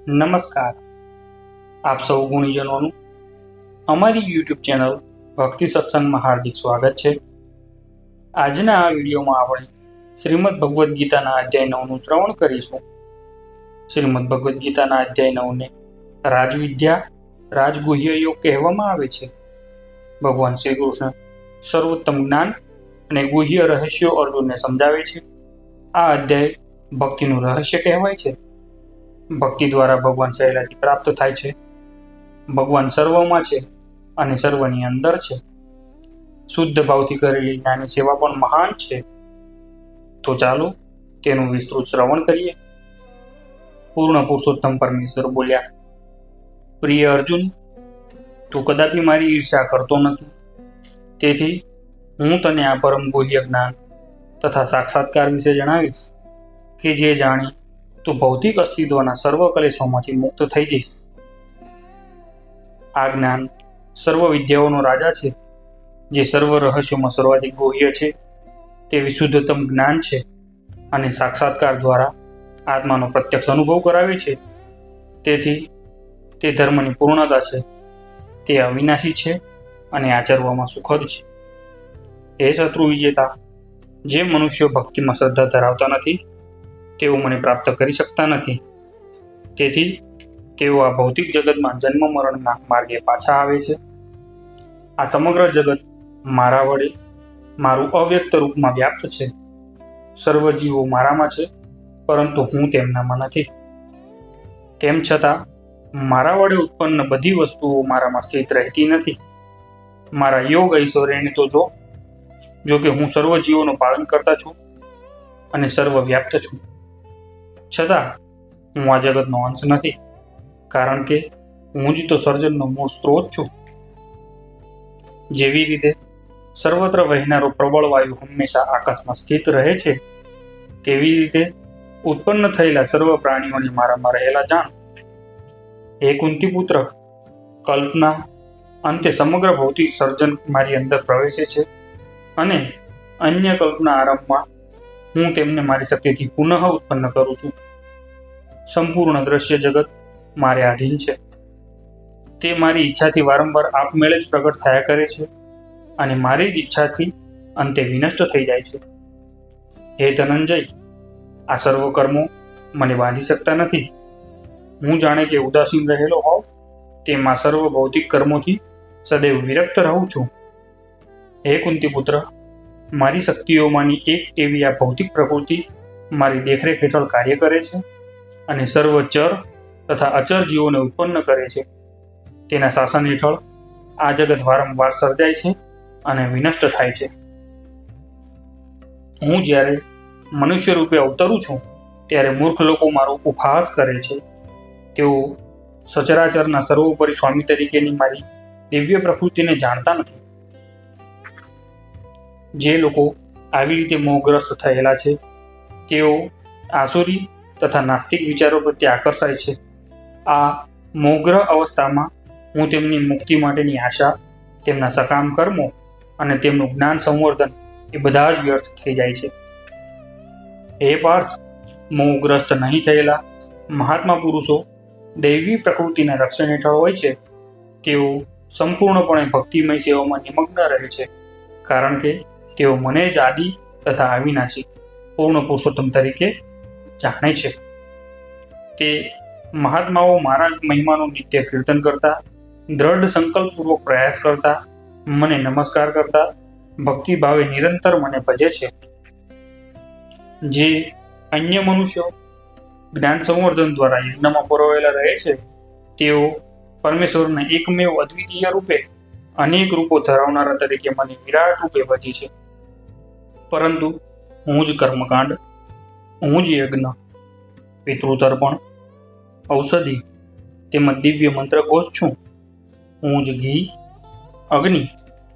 નમસ્કાર. આપ સૌ ગુણીજનોનું અમારી યુટ્યુબ ચેનલ ભક્તિ સત્સંગમાં હાર્દિક સ્વાગત છે. આજના આ વિડીયોમાં આપણે શ્રીમદ ભગવદ્ ગીતાના અધ્યાય 9નું શ્રવણ કરીશું. શ્રીમદ ભગવદ્ ગીતાના અધ્યાય 9ને રાજવિદ્યા રાજગુહ્ય યોગ કહેવામાં આવે છે. ભગવાન શ્રી કૃષ્ણ સર્વોત્તમ જ્ઞાન અને ગુહ્ય રહસ્યો અર્જુનને સમજાવે છે. આ અધ્યાય ભક્તિનું રહસ્ય કહેવાય છે. ભક્તિ દ્વારા ભગવાન સહેલાથી પ્રાપ્ત થાય છે. ભગવાન સર્વમાં છે અને સર્વની અંદર છે. શુદ્ધ ભાવથી કરેલી જ્ઞાની સેવા પણ મહાન છે. તો ચાલો તેનું વિસ્તૃત શ્રવણ કરીએ. પૂર્ણ પુરુષોત્તમ પરમેશ્વર બોલ્યા, પ્રિય અર્જુન, તું કદાપી મારી ઈર્ષ્યા કરતો નથી. તેથી હું તને આ પરમ ગુહ્ય જ્ઞાન તથા સાક્ષાત્કાર વિશે જણાવીશ કે જે જાણી તું ભૌતિક અસ્તિત્વના સર્વ કલેશોમાંથી મુક્ત થઈ જઈશ. આ જ્ઞાન સર્વ વિદ્યાઓનો રાજા છે, જે સર્વ રહસ્યોમાં સર્વાધિક ગુહ્ય છે. તે વિશુદ્ધતમ જ્ઞાન છે અને સાક્ષાત્કાર દ્વારા આત્માનો પ્રત્યક્ષ અનુભવ કરાવે છે. તેથી તે ધર્મની પૂર્ણતા છે. તે અવિનાશી છે અને આચરવામાં સુખદ છે. હે શત્રુ વિજેતા, જે મનુષ્યો ભક્તિમાં શ્રદ્ધા ધરાવતા નથી તેઓ મને પ્રાપ્ત કરી શકતા નથી. તેથી તેઓ આ ભૌતિક જગતમાં જન્મ મરણના માર્ગે પાછા આવે છે. આ સમગ્ર જગત મારા વડે મારું અવ્યક્ત રૂપમાં વ્યાપ્ત છે. સર્વ જીવો મારામાં છે, પરંતુ હું તેમનામાં નથી. તેમ છતાં મારા વડે ઉત્પન્ન બધી વસ્તુઓ મારામાં સ્થિત રહેતી નથી. મારા યોગ ઐશ્વર્યને તો જો કે હું સર્વ જીવોનું પાલન કરતા છું અને સર્વ વ્યાપ્ત છું, છતાં હું આ જગતનો અંશ નથી, કારણ કે હું જ તો સર્જનનો મૂળ સ્ત્રોત છું. જેવી રીતે સર્વત્ર વહેનારો પ્રબળ વાયુ હંમેશા આકાશમાં સ્થિત રહે છે, તેવી રીતે ઉત્પન્ન થયેલા સર્વ પ્રાણીઓને મારામાં રહેલા જાણ. હે કુંતી પુત્ર, કલ્પના અંતે સમગ્ર ભૌતિક સર્જન મારી અંદર પ્રવેશે છે અને અન્ય કલ્પના આરંભમાં હું તેમને મારી શક્તિથી પુનઃ ઉત્પન્ન કરું છું. સંપૂર્ણ દ્રશ્ય જગત મારે આધીન છે. તે મારી ઈચ્છાથી વારંવાર આપમેળે જ પ્રગટ થયા કરે છે અને મારી જ ઈચ્છાથી અંતે વિનષ્ટ થઈ જાય છે. હે ધનંજય, આ સર્વ કર્મો મને બાંધી શકતા નથી. હું જાણે કે ઉદાસીન રહેલો હોઉં તેમાં સર્વ ભૌતિક કર્મોથી સદૈવ વિરક્ત રહું છું. હે કુંતી પુત્ર, મારી શક્તિઓમાંની એક એવી આ ભૌતિક પ્રકૃતિ મારી દેખરેખ હેઠળ કાર્ય કરે છે અને સર્વ ચર તથા અચર જીવોને ઉત્પન્ન કરે છે. તેના શાસન હેઠળ આ જગત વારંવાર સર્જાય છે અને વિનષ્ટ થાય છે. હું જ્યારે મનુષ્ય રૂપે અવતરું છું ત્યારે મૂર્ખ લોકો મારો ઉપહાસ કરે છે. તેઓ સચરાચરના સર્વોપરી સ્વામી તરીકેની મારી દિવ્ય પ્રકૃતિને જાણતા નથી. જે લોકો આવી રીતે મોહગ્રસ્ત થયેલા છે તેઓ આસુરી તથા નાસ્તિક વિચારો પ્રત્યે આકર્ષાય છે. આ મોહગ્રહ અવસ્થામાં હું તેમની મુક્તિ માટેની આશા, તેમના સકામ કર્મો અને તેમનું જ્ઞાન સંવર્ધન એ બધા જ વ્યર્થ થઈ જાય છે. હે પાર્થ, મોહગ્રસ્ત નહીં થયેલા મહાત્મા પુરુષો દૈવી પ્રકૃતિના રક્ષણ હેઠળ હોય છે. તેઓ સંપૂર્ણપણે ભક્તિમય સેવામાં નિમગ્ન રહે છે, કારણ કે તેઓ મને જ આદિ તથા અવિનાશી પૂર્ણ પુરુષોત્તમ તરીકે જાણે છે. તે મહાત્માઓ મારા મહિમાનું નિત્ય કીર્તન કરતા, દ્રઢ સંકલ્પપૂર્વક પ્રયાસ કરતા, મને નમસ્કાર કરતા, ભક્તિ ભાવે નિરંતર મને ભજે છે. જે અન્ય મનુષ્યો જ્ઞાન સંવર્ધન દ્વારા યજ્ઞમાં પરોવેલા રહે છે તેઓ પરમેશ્વરના એકમેવ અદ્વિતીય રૂપે અનેક રૂપો ધરાવનારા તરીકે મને વિરાટ રૂપે ભજી છે. પરંતુ હું જ કર્મકાંડ, હું જ યજ્ઞ, પિતૃતર્પણ, ઔષધિ તેમજ દિવ્ય મંત્રઘોષ છું. હું જ ઘી, અગ્નિ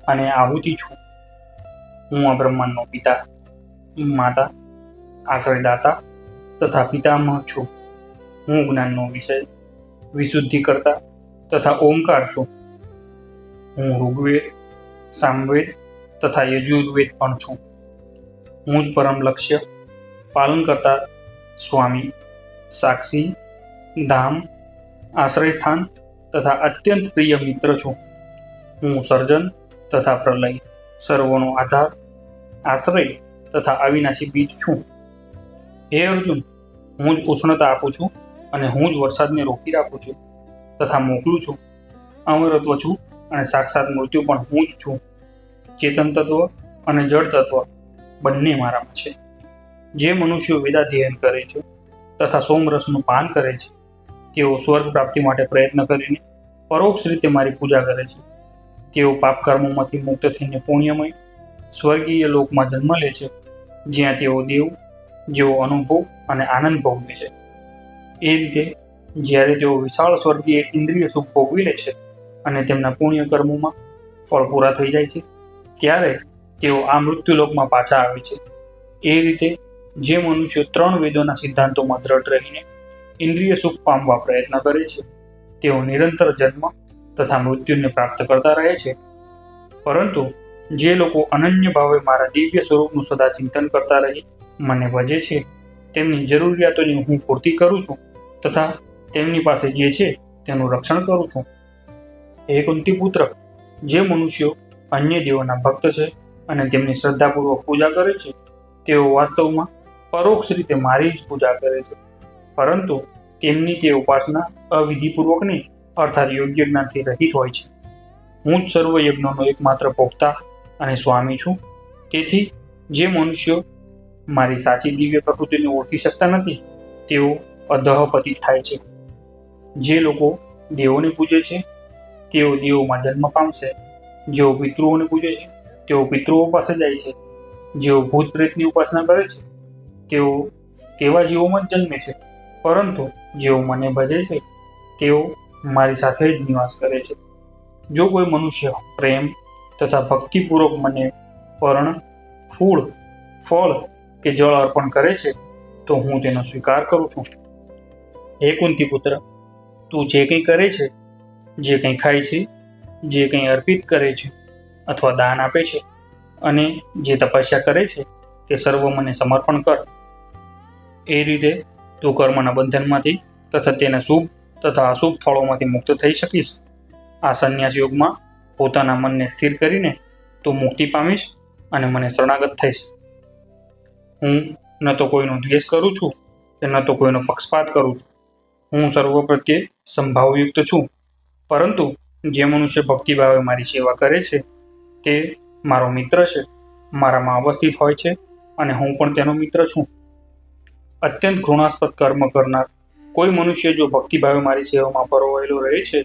અને આહુતિ છું. હું આ બ્રહ્માંડનો પિતા, માતા, આશ્રયદાતા તથા પિતામહ છું. હું જ્ઞાનનો વિષય, વિશુદ્ધિ કરતા તથા ઓમકાર છું. હું ઋગ્વેદ, સામવેદ તથા યજુર્વેદ પણ છું. હું જ પરમ લક્ષ્ય, પાલન કરતા સ્વામી, સાક્ષી, ધામ આશ્રય સ્થાન તથા અત્યંત પ્રિય મિત્ર છું. હું સર્જન તથા પ્રલય, સર્વોનો આધાર, આશ્રય તથા અવિનાશી બીજ છું. હે અર્જુન, હું જ ઉષ્ણતા આપું છું અને હું જ વરસાદને રોકી રાખું છું તથા મોકલું છું. અમરત્વ છું અને સાક્ષાત મૃત્યુ પણ હું જ છું. ચેતન તત્વ અને જળ તત્વ બંને મારામાં છે. જે મનુષ્યો વેદાધ્યયન કરે છે તથા સોમરસનું પાન કરે છે, તેઓ સ્વર્ગ પ્રાપ્તિ માટે પ્રયત્ન કરીને પરોક્ષ રીતે મારી પૂજા કરે છે. તેઓ પાપ કર્મોમાંથી મુક્ત થઈને પુણ્યમય સ્વર્ગીય લોકમાં જન્મ લે છે, જ્યાં તેઓ દેવ જેવો અનુભવ અને આનંદ ભોગવે છે. એ રીતે જ્યારે તેઓ વિશાળ સ્વર્ગીય ઇન્દ્રિય સુખ ભોગવી લે છે અને તેમના પુણ્ય કર્મોમાં ફળ પૂરા થઈ જાય છે, ત્યારે તેઓ આ મૃત્યુલોકમાં પાછા આવે છે. એ રીતે જે મનુષ્યો 3 વેદોના સિદ્ધાંતોમાં દ્રઢ રહીને ઇન્દ્રિય સુખ પામવા પ્રયત્ન કરે છે, તેઓ નિરંતર જન્મ તથા મૃત્યુને પ્રાપ્ત કરતા રહે છે. પરંતુ જે લોકો અનન્ય ભાવે મારા દિવ્ય સ્વરૂપનું સદા ચિંતન કરતા રહી મને ભજે છે, તેમની જરૂરિયાતોની હું પૂર્તિ કરું છું તથા તેમની પાસે જે છે તેનું રક્ષણ કરું છું. હે કુંતી પુત્ર, જે મનુષ્યો અન્ય દેવોના ભક્ત છે અને તેમની શ્રદ્ધાપૂર્વક પૂજા કરે છે, તેઓ વાસ્તવમાં પરોક્ષ રીતે મારી જ પૂજા કરે છે. પરંતુ તેમની તે ઉપાસના અવિધિપૂર્વકની અર્થાત યોગ્ય જ્ઞાનથી રહિત હોય છે. હું જ સર્વ યજ્ઞોનો એકમાત્ર ભોક્તા અને સ્વામી છું. તેથી જે મનુષ્યો મારી સાચી દિવ્ય પ્રકૃતિને ઓળખી શકતા નથી, તેઓ અધઃપતિત થાય છે. જે લોકો દેવોને પૂજે છે, તેઓ દેવોમાં જન્મ પામશે. જેઓ પિતૃઓને પૂજે છે, તેઓ પિતૃઓ પાસે જાય છે. જેઓ ભૂત પ્રેતની ઉપાસના કરે છે, તેઓ તેવા જીવોમાં જ જન્મે છે. પરંતુ જેઓ મને ભજે છે, તેઓ મારી સાથે જ નિવાસ કરે છે. જો કોઈ મનુષ્ય પ્રેમ તથા ભક્તિપૂર્વક મને પર્ણ, ફૂલ, ફળ કે જળ અર્પણ કરે છે, તો હું તેનો સ્વીકાર કરું છું. હે કુંતી પુત્ર, તું જે કંઈ કરે છે, જે કંઈ ખાય છે, જે કંઈ અર્પિત કરે છે અથવા દાન આપે છે અને જે તપસ્યા કરે છે, તે સર્વ મને સમર્પણ કર. એ રીતે તું કર્મના બંધનમાંથી તથા તેના શુભ તથા અશુભ ફળોમાંથી મુક્ત થઈ શકીશ. આ સંન્યાસ યોગમાં પોતાના મનને સ્થિર કરીને તું મુક્તિ પામીશ અને મને શરણાગત થઈશ. હું ન તો કોઈનો દ્વેષ કરું છું કે ન તો કોઈનો પક્ષપાત કરું છું. હું સર્વ પ્રત્યે સંભાવયુક્ત છું. પરંતુ જે મનુષ્ય ભક્તિભાવે મારી સેવા કરે છે, તે મારો મિત્ર છે, મારામાં અવસ્થિત હોય છે અને હું પણ તેનો મિત્ર છું. અત્યંત ઘૃણાસ્પદ કર્મ કરનાર કોઈ મનુષ્ય જો ભક્તિભાવે મારી સેવામાં પરોવાયેલો રહે છે,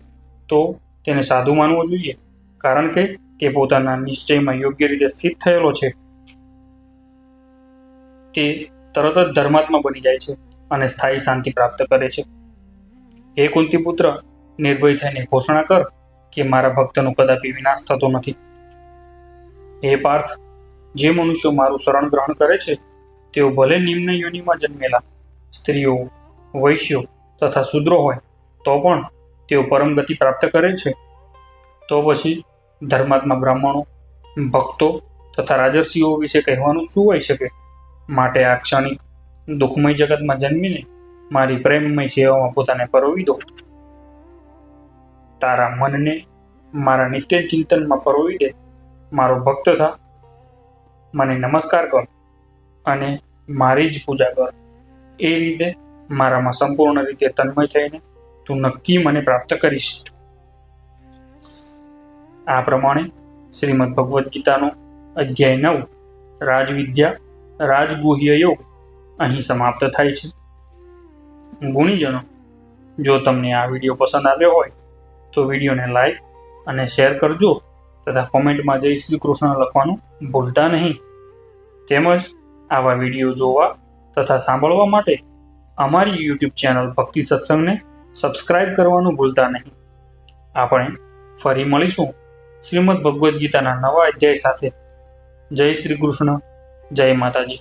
તો તેને સાધુ માનવો જોઈએ, કારણ કે તે પોતાના નિશ્ચયમાં યોગ્ય રીતે સ્થિત થયેલો છે. તે તરત જ ધર્માત્મા બની જાય છે અને સ્થાયી શાંતિ પ્રાપ્ત કરે છે. હે કુંતી પુત્ર, નિર્ભય થઈને ઘોષણા કર કે મારા ભક્તનો કદાપી વિનાશ થતો નથી. હે પાર્થ, જે મનુષ્યો મારું શરણ ગ્રહણ કરે છે, તેઓ ભલે નિમ્ન યોનિમાં જન્મેલા સ્ત્રીઓ, વૈશ્યો તથા શૂદ્રો હોય, તો પણ તેઓ પરમ ગતિ પ્રાપ્ત કરે છે. તો પછી ધર્માત્મા બ્રાહ્મણો, ભક્તો તથા રાજર્ષિઓ વિશે કહેવાનું શું હોઈ શકે? માટે આ ક્ષણિક દુઃખમય જગતમાં જન્મીને મારી પ્રેમમય સેવામાં પોતાને પરોવી દો. તારા મનને મારા નિત્ય ચિંતનમાં પરોવી દે. મારો ભક્ત થા, મને નમસ્કાર કર અને મારી જ પૂજા કર. એ રીતે મારામાં સંપૂર્ણ રીતે તન્મય થઈને તું નક્કી મને પ્રાપ્ત કરીશ. આ પ્રમાણે શ્રીમદ ભગવદ્ ગીતાનો અધ્યાય 9 રાજવિદ્યા રાજગુહ્ય યોગ અહીં સમાપ્ત થાય છે. ગુણીજનો, જો તમને આ વિડીયો પસંદ આવ્યો હોય તો વિડીયોને લાઈક અને શેર કરજો તથા કોમેન્ટમાં જય શ્રી કૃષ્ણ લખવાનું ભૂલતા નહીં. તેમજ આવા વિડીયો જોવા તથા સાંભળવા માટે અમારી યુટ્યુબ ચેનલ ભક્તિ સત્સંગને સબસ્ક્રાઇબ કરવાનું ભૂલતા નહીં. આપણે ફરી મળીશું શ્રીમદ ભગવદ્ ગીતાના નવા અધ્યાય સાથે. જય શ્રી કૃષ્ણ, જય માતાજી.